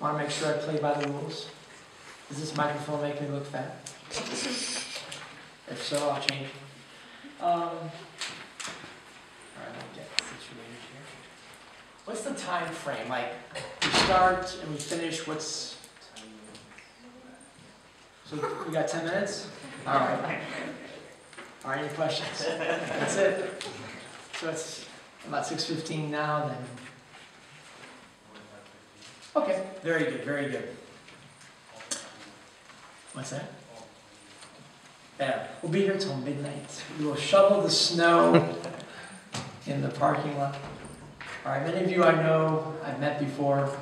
Want to make sure I play by the rules. Does this microphone make me look fat? If so, I'll change. All right, I'll get situated here. What's the time frame? Like, we start and we finish, what's... So we got 10 minutes? All right. All right, any questions? That's it. So it's about 6:15 now, then. Okay, very good, very good. What's that? Yeah, we'll be here till midnight. We will shovel the snow in the parking lot. All right, many of you I know I've met before.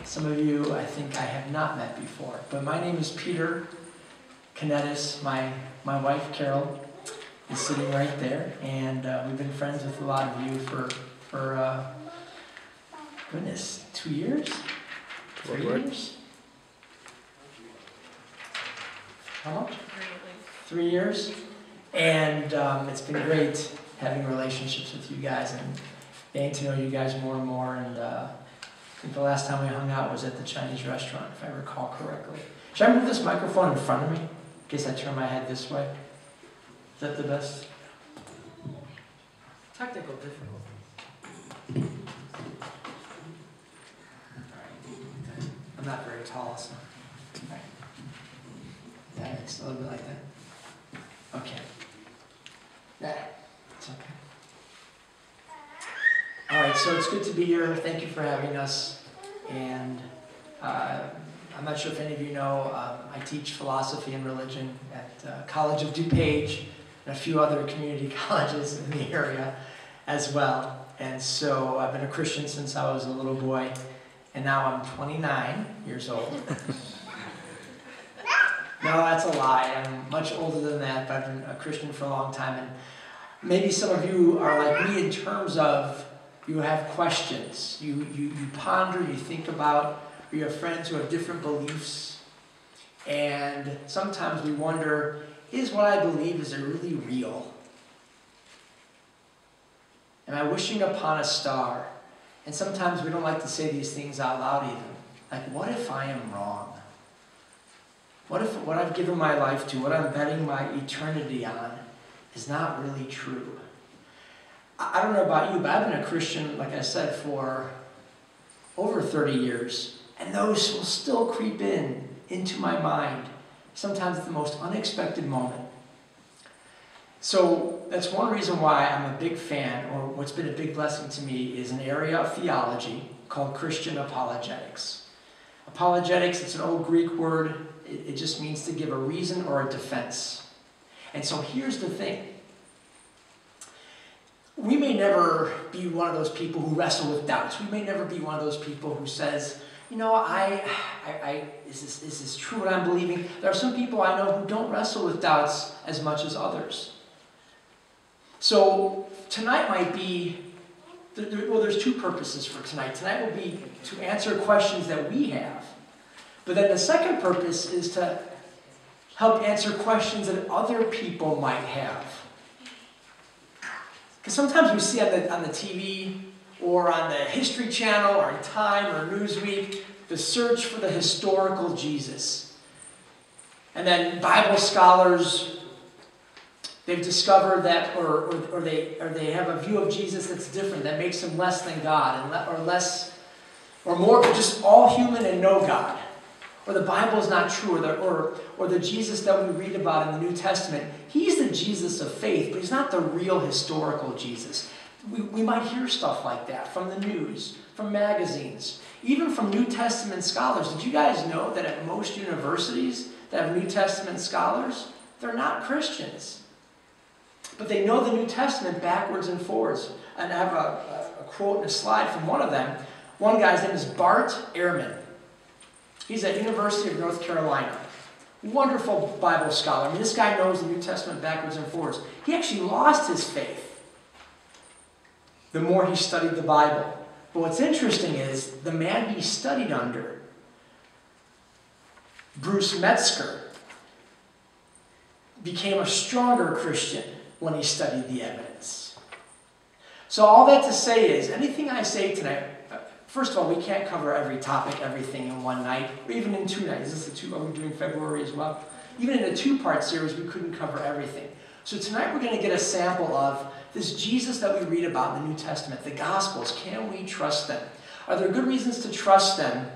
Some of you I think I have not met before. But my name is Peter Kanetis. My wife Carol is sitting right there, and we've been friends with a lot of you for goodness, 2 years? 3 years? How much? 3 years. And it's been great having relationships with you guys and getting to know you guys more and more. And I think the last time we hung out was at the Chinese restaurant, if I recall correctly. Should I move this microphone in front of me in case I turn my head this way? Is that the best? Technical difficulty. I'm not very tall, so. All right. Yeah, it's a little bit like that. Okay. Yeah, it's okay. All right, so it's good to be here. Thank you for having us. And I'm not sure if any of you know, I teach philosophy and religion at College of DuPage and a few other community colleges in the area as well. And so I've been a Christian since I was a little boy. And now I'm 29 years old. No, that's a lie. I'm much older than that, but I've been a Christian for a long time. And maybe some of you are like me in terms of you have questions. You ponder, you think about, or you have friends who have different beliefs. And sometimes we wonder, is what I believe, is it really real? Am I wishing upon a star? And sometimes we don't like to say these things out loud even. Like, what if I am wrong? What if what I've given my life to, what I'm betting my eternity on, is not really true? I don't know about you, but I've been a Christian, like I said, for over 30 years. And those will still creep into my mind, sometimes at the most unexpected moment. So that's one reason why I'm a big fan, or what's been a big blessing to me, is an area of theology called Christian apologetics. Apologetics, it's an old Greek word. It just means to give a reason or a defense. And so here's the thing. We may never be one of those people who wrestle with doubts. We may never be one of those people who says, you know, is this true what I'm believing? There are some people I know who don't wrestle with doubts as much as others. So tonight might be, well, there's two purposes for tonight. Tonight will be to answer questions that we have. But then the second purpose is to help answer questions that other people might have. Because sometimes we see on the TV or on the History Channel or in Time or Newsweek the search for the historical Jesus. And then Bible scholars, they've discovered that, or they have a view of Jesus that's different, that makes him less than God, or more just all human and no God. Or the Bible is not true, or the Jesus that we read about in the New Testament, he's the Jesus of faith, but he's not the real historical Jesus. We might hear stuff like that from the news, from magazines, even from New Testament scholars. Did you guys know that at most universities that have New Testament scholars, they're not Christians? But they know the New Testament backwards and forwards. And I have a quote in a slide from one of them. One guy's name is Bart Ehrman. He's at University of North Carolina. Wonderful Bible scholar. I mean, this guy knows the New Testament backwards and forwards. He actually lost his faith the more he studied the Bible. But what's interesting is the man he studied under, Bruce Metzger, became a stronger Christian when he studied the evidence. So all that to say is, anything I say tonight, First of all, we can't cover every topic, everything in one night, or even in 2 nights. Is this are we doing February as well? Even in a 2-part series, we couldn't cover everything. So tonight we're going to get a sample of this Jesus that we read about in the New Testament, the Gospels. Can we trust them? Are there good reasons to trust them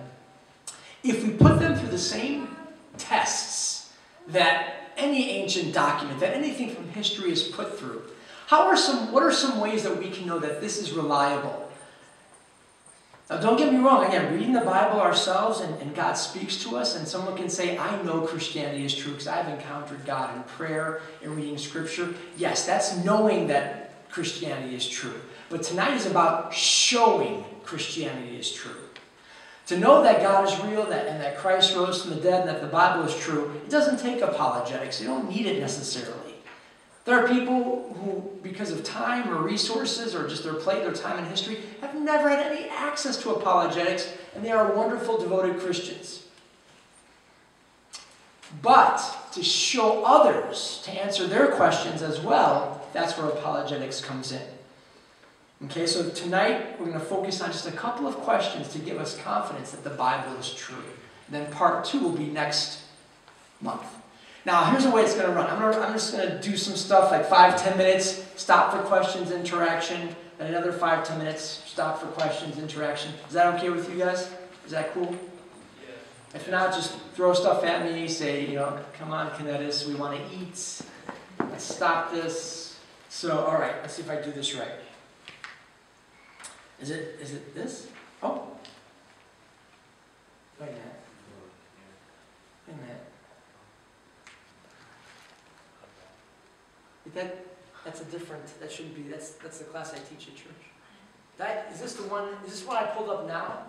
if we put them through the same tests that any ancient document, that anything from history is put through? What are some ways that we can know that this is reliable? Now, don't get me wrong. Again, reading the Bible ourselves and God speaks to us, and someone can say, I know Christianity is true because I've encountered God in prayer and reading Scripture. Yes, that's knowing that Christianity is true. But tonight is about showing Christianity is true. To know that God is real and that Christ rose from the dead and that the Bible is true, it doesn't take apologetics. You don't need it necessarily. There are people who, because of time or resources or just their time in history, have never had any access to apologetics, and they are wonderful, devoted Christians. But to show others, to answer their questions as well, that's where apologetics comes in. Okay, so tonight we're going to focus on just a couple of questions to give us confidence that the Bible is true. And then part 2 will be next month. Now, here's the way it's going to run. I'm just going to do some stuff like 5-10 minutes, stop for questions, interaction, then another 5-10 minutes, stop for questions, interaction. Is that okay with you guys? Is that cool? Yeah. If not, just throw stuff at me, say, come on, Kanetis, we want to eat. Let's stop this. So, all right, let's see if I do this right. Is it this? Oh. Wait a minute. Wait a minute. That's a different, that shouldn't be, that's the class I teach at church. Is this what I pulled up now?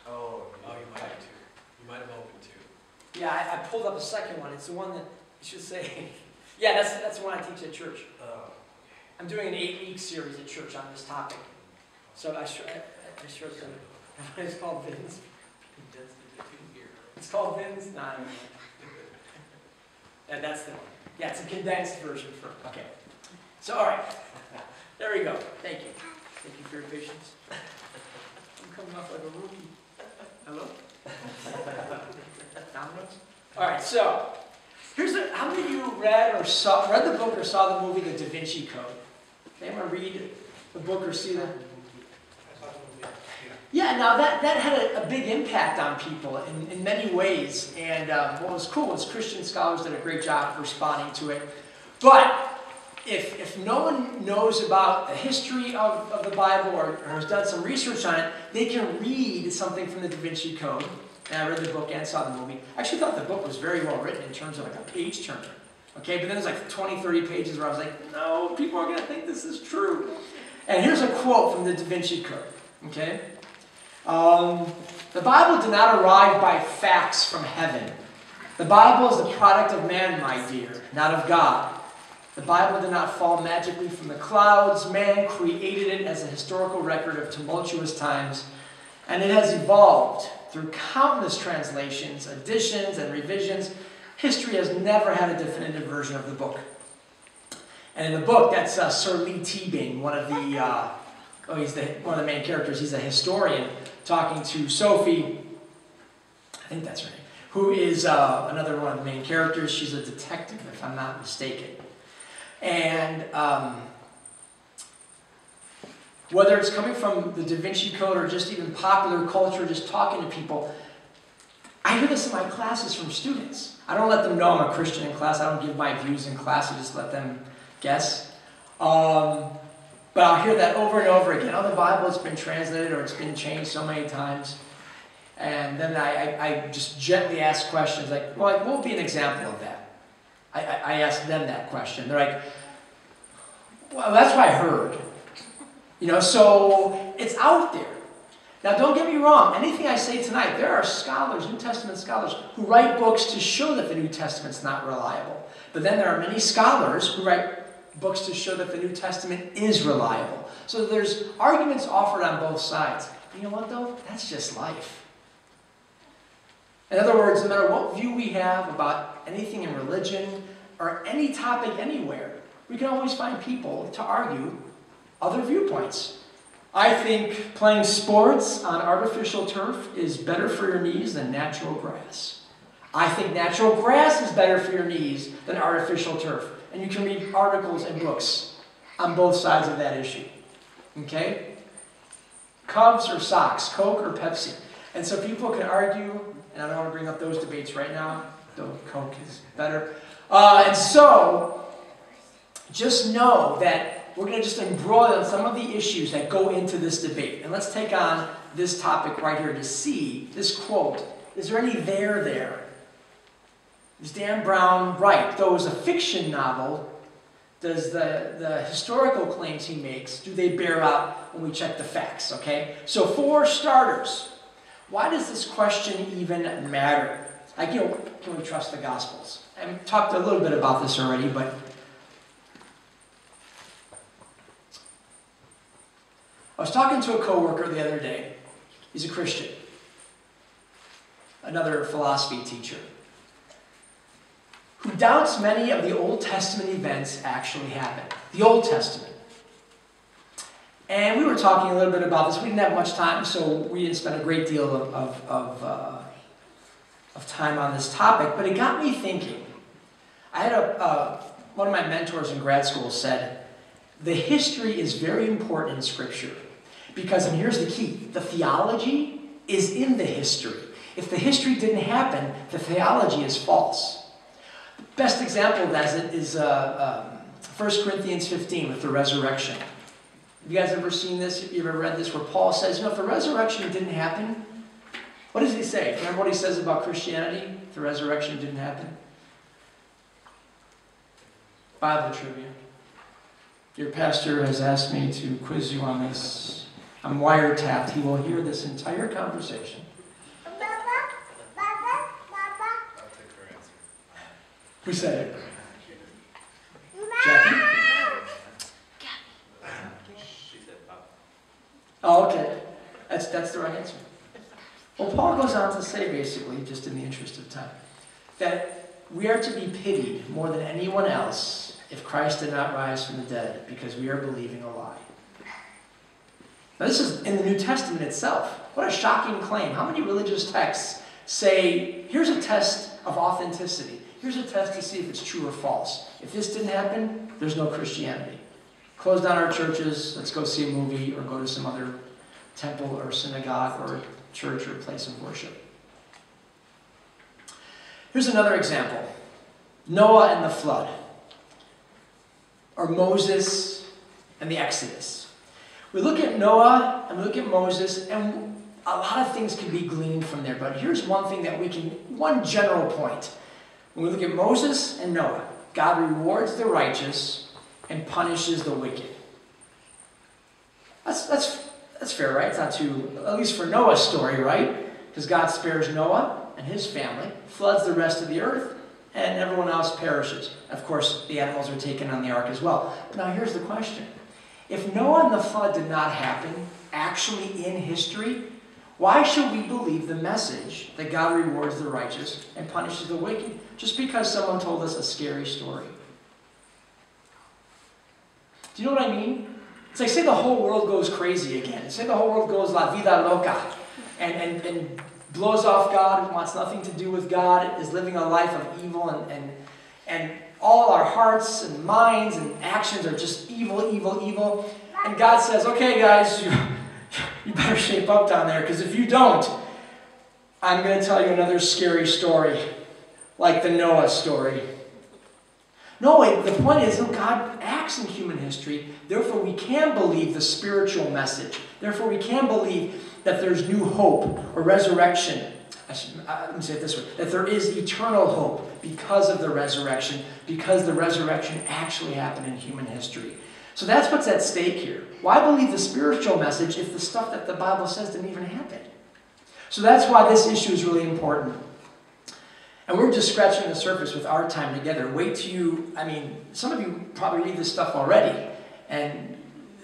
Oh, you might have two. You might have opened two. Yeah, I pulled up a second one. It's the one that you should say, yeah, that's the one I teach at church. Oh. I'm doing an 8-week series at church on this topic. So I showed them. It's called Vins. It's called Vins? No, I don't know. And that's the one. Yeah, it's a condensed version for, okay. So, all right. There we go. Thank you. Thank you for your patience. I'm coming off like a rookie. Hello? Dominoes? All right, so, how many of you read the book or saw the movie The Da Vinci Code? Anyone read the book or see that? Yeah, now that had a big impact on people in many ways, and what was cool was Christian scholars did a great job responding to it. But if no one knows about the history of the Bible or has done some research on it, they can read something from the Da Vinci Code. And I read the book and saw the movie. I actually thought the book was very well written in terms of like a page turner. Okay, but then there's like 20, 30 pages where I was like, no, people are going to think this is true. And here's a quote from the Da Vinci Code. Okay. The Bible did not arrive by facts from heaven. The Bible is the product of man, my dear, not of God. The Bible did not fall magically from the clouds. Man created it as a historical record of tumultuous times, and it has evolved through countless translations, additions, and revisions. History has never had a definitive version of the book. And in the book, that's Sir Lee Teabing, one of the main characters. He's a historian talking to Sophie, I think that's her name, who is another one of the main characters. She's a detective, if I'm not mistaken. And whether it's coming from the Da Vinci Code or just even popular culture, just talking to people, I hear this in my classes from students. I don't let them know I'm a Christian in class. I don't give my views in class. I just let them guess. But I'll hear that over and over again. Oh, the Bible has been translated or it's been changed so many times. And then I just gently ask questions like, well, what would be an example of that? I ask them that question. They're like, well, that's what I heard. So it's out there. Now, don't get me wrong. Anything I say tonight, there are scholars, New Testament scholars, who write books to show that the New Testament's not reliable. But then there are many scholars who write books to show that the New Testament is reliable. So there's arguments offered on both sides. You know what, though? That's just life. In other words, no matter what view we have about anything in religion or any topic anywhere, we can always find people to argue other viewpoints. I think playing sports on artificial turf is better for your knees than natural grass. I think natural grass is better for your knees than artificial turf. And you can read articles and books on both sides of that issue. Okay? Cubs or Sox, Coke or Pepsi. And so people can argue, and I don't want to bring up those debates right now, though Coke is better. And so, just know that we're going to just embroil on some of the issues that go into this debate. And let's take on this topic right here to see this quote. Is there any there? Is Dan Brown right? Though it was a fiction novel, does the historical claims he makes, do they bear out when we check the facts, okay? So for starters, why does this question even matter? Like, can we trust the Gospels? I've talked a little bit about this already, but I was talking to a coworker the other day. He's a Christian, another philosophy teacher, who doubts many of the Old Testament events actually happened. The Old Testament. And we were talking a little bit about this. We didn't have much time, so we didn't spend a great deal of time on this topic, but it got me thinking. I had one of my mentors in grad school said, the history is very important in Scripture. Because, and here's the key, the theology is in the history. If the history didn't happen, the theology is false. The best example of that is 1 Corinthians 15 with the resurrection. Have you guys ever seen this? Have you ever read this where Paul says, if the resurrection didn't happen, what does he say? Remember what he says about Christianity? If the resurrection didn't happen? Bible trivia. Your pastor has asked me to quiz you on this. I'm wiretapped. He will hear this entire conversation. I'll take her answer. Who said it? Jackie? She said Papa. Oh, okay. That's the right answer. Well, Paul goes on to say, basically, just in the interest of time, that we are to be pitied more than anyone else if Christ did not rise from the dead, because we are believing a lie. Now, this is in the New Testament itself. What a shocking claim. How many religious texts say, here's a test of authenticity. Here's a test to see if it's true or false. If this didn't happen, there's no Christianity. Close down our churches, let's go see a movie or go to some other temple or synagogue or church or place of worship. Here's another example. Noah and the flood. Or Moses and the Exodus. We look at Noah and we look at Moses, and a lot of things can be gleaned from there. But here's one thing that one general point. When we look at Moses and Noah, God rewards the righteous and punishes the wicked. That's fair, right? It's not too, at least for Noah's story, right? Because God spares Noah and his family, floods the rest of the earth, and everyone else perishes. Of course, the animals are taken on the ark as well. But now here's the question. If Noah and the flood did not happen, actually in history, why should we believe the message that God rewards the righteous and punishes the wicked? Just because someone told us a scary story. Do you know what I mean? It's like, say the whole world goes crazy again. Say the whole world goes la vida loca and blows off God, wants nothing to do with God, is living a life of evil, and all our hearts and minds and actions are just evil, evil, evil. And God says, okay guys, you better shape up down there, because if you don't, I'm going to tell you another scary story, like the Noah story. No, wait, the point is, God acts in human history, therefore we can believe the spiritual message. Therefore we can believe that there's new hope or resurrection. Let me say it this way, that there is eternal hope because of the resurrection, because the resurrection actually happened in human history. So that's what's at stake here. Why believe the spiritual message if the stuff that the Bible says didn't even happen? So that's why this issue is really important. And we're just scratching the surface with our time together. Wait till you, some of you probably read this stuff already, and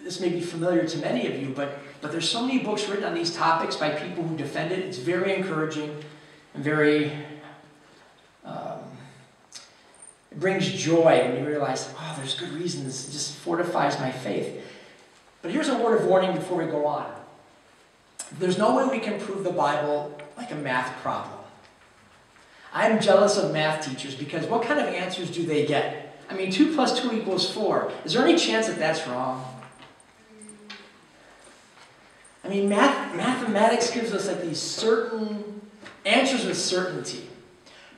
this may be familiar to many of you, but there's so many books written on these topics by people who defend it. It's very encouraging and very, it brings joy when you realize, oh, there's good reasons. It just fortifies my faith. But here's a word of warning before we go on. There's no way we can prove the Bible like a math problem. I'm jealous of math teachers because what kind of answers do they get? I mean, 2 plus 2 equals 4. Is there any chance that that's wrong? I mean, mathematics gives us like these certain answers with certainty.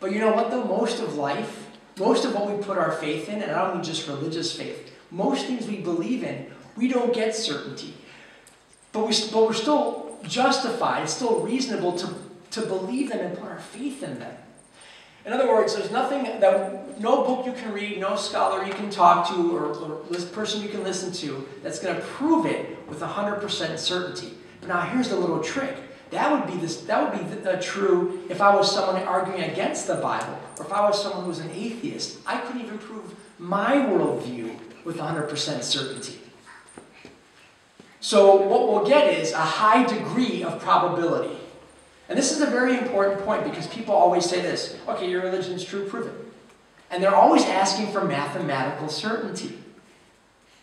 But you know what though? Most of life, most of what we put our faith in, and I don't mean just religious faith, most things we believe in, we don't get certainty. But we're still justified, it's still reasonable to believe them and put our faith in them. In other words, there's nothing that, no book you can read, no scholar you can talk to, or person you can listen to that's going to prove it with 100% certainty. But now here's the little trick. That would be true if I was someone arguing against the Bible, or if I was someone who was an atheist. I couldn't even prove my worldview with 100% certainty. So what we'll get is a high degree of probability. And this is a very important point because people always say this, okay, your religion's true, prove it. And they're always asking for mathematical certainty.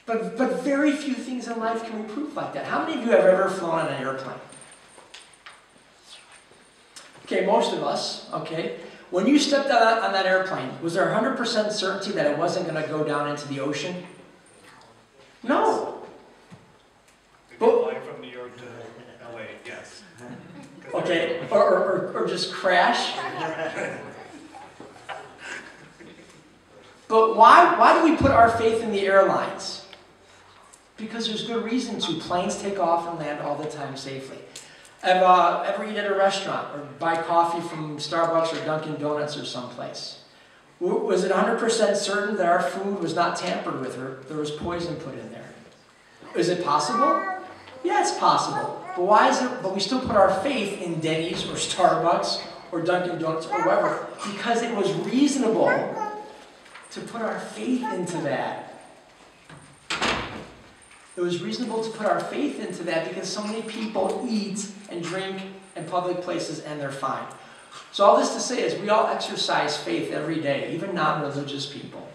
But very few things in life can we prove like that. How many of you have ever flown on an airplane? Okay, most of us, okay. When you stepped out on that airplane, was there 100% certainty that it wasn't going to go down into the ocean? No. Flying from New York to LA, yes. Okay, or just crash. But why do we put our faith in the airlines? Because there's good reason to. Planes take off and land all the time safely. Ever eat at a restaurant or buy coffee from Starbucks or Dunkin' Donuts or someplace? Was it 100% certain that our food was not tampered with or there was poison put in there? Is it possible? Yeah, it's possible. But why is it? But we still put our faith in Denny's or Starbucks or Dunkin' Donuts or whatever because it was reasonable to put our faith into that. It was reasonable to put our faith into that because so many people eat and drink in public places and they're fine. So all this to say is we all exercise faith every day, even non-religious people.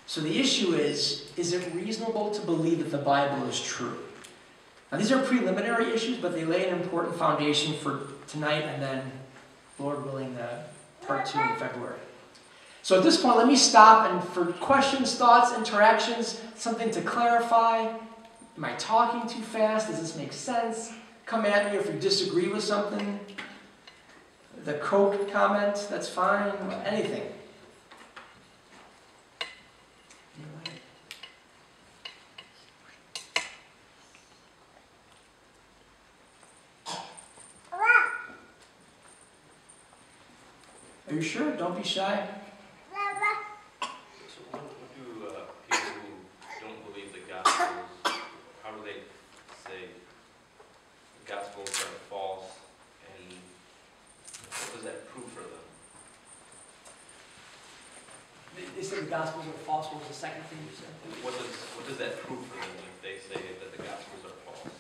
So the issue is it reasonable to believe that the Bible is true? Now these are preliminary issues, but they lay an important foundation for tonight and then, Lord willing, part 2 in February. So at this point, let me stop and for questions, thoughts, interactions, something to clarify. Am I talking too fast? Does this make sense? Come at me if you disagree with something. The Coke comment, that's fine. Anything. Are you sure? Don't be shy. So what do people who don't believe the Gospels, how do they say the Gospels are false, and what does that prove for them? They said the Gospels are false. What was the second thing you said? What does that prove for them if they say that the Gospels are false?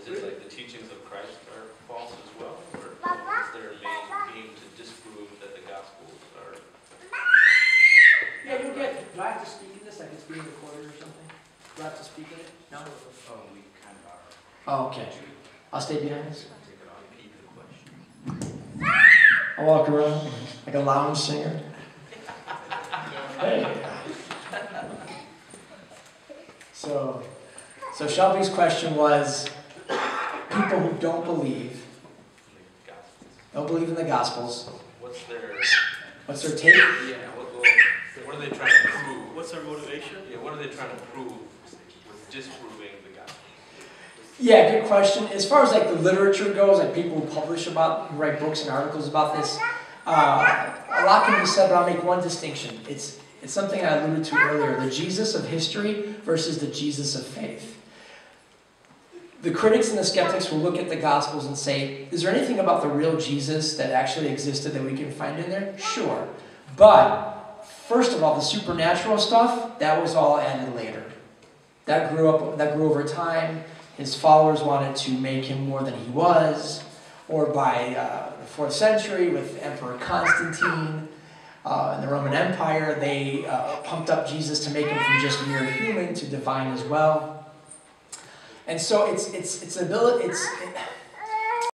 Is it like the teachings of Christ are false as well, or is their main aim to disprove that the Gospels are? Yeah, you'll get it. Do I have to speak in this? Like it's being recorded or something? Do I have to speak in it? No? We kind of are. Oh, okay. I'll stay behind this. Repeat the question. I'll walk around like a lounge singer. Hey. So Shelby's question was, people who don't believe in the Gospels. What's their take? Yeah. What are they trying to prove? What's our motivation? Yeah. What are they trying to prove with disproving the Gospels? Yeah, good question. As far as like the literature goes, like people who write books and articles about this, a lot can be said, but I'll make one distinction. It's something I alluded to earlier: the Jesus of history versus the Jesus of faith. The critics and the skeptics will look at the Gospels and say, is there anything about the real Jesus that actually existed that we can find in there? Sure. But, first of all, the supernatural stuff, that was all added later. That grew over time. His followers wanted to make him more than he was. Or by the 4th century with Emperor Constantine, In the Roman Empire, they pumped up Jesus to make him from just mere human to divine as well. And so it's ability.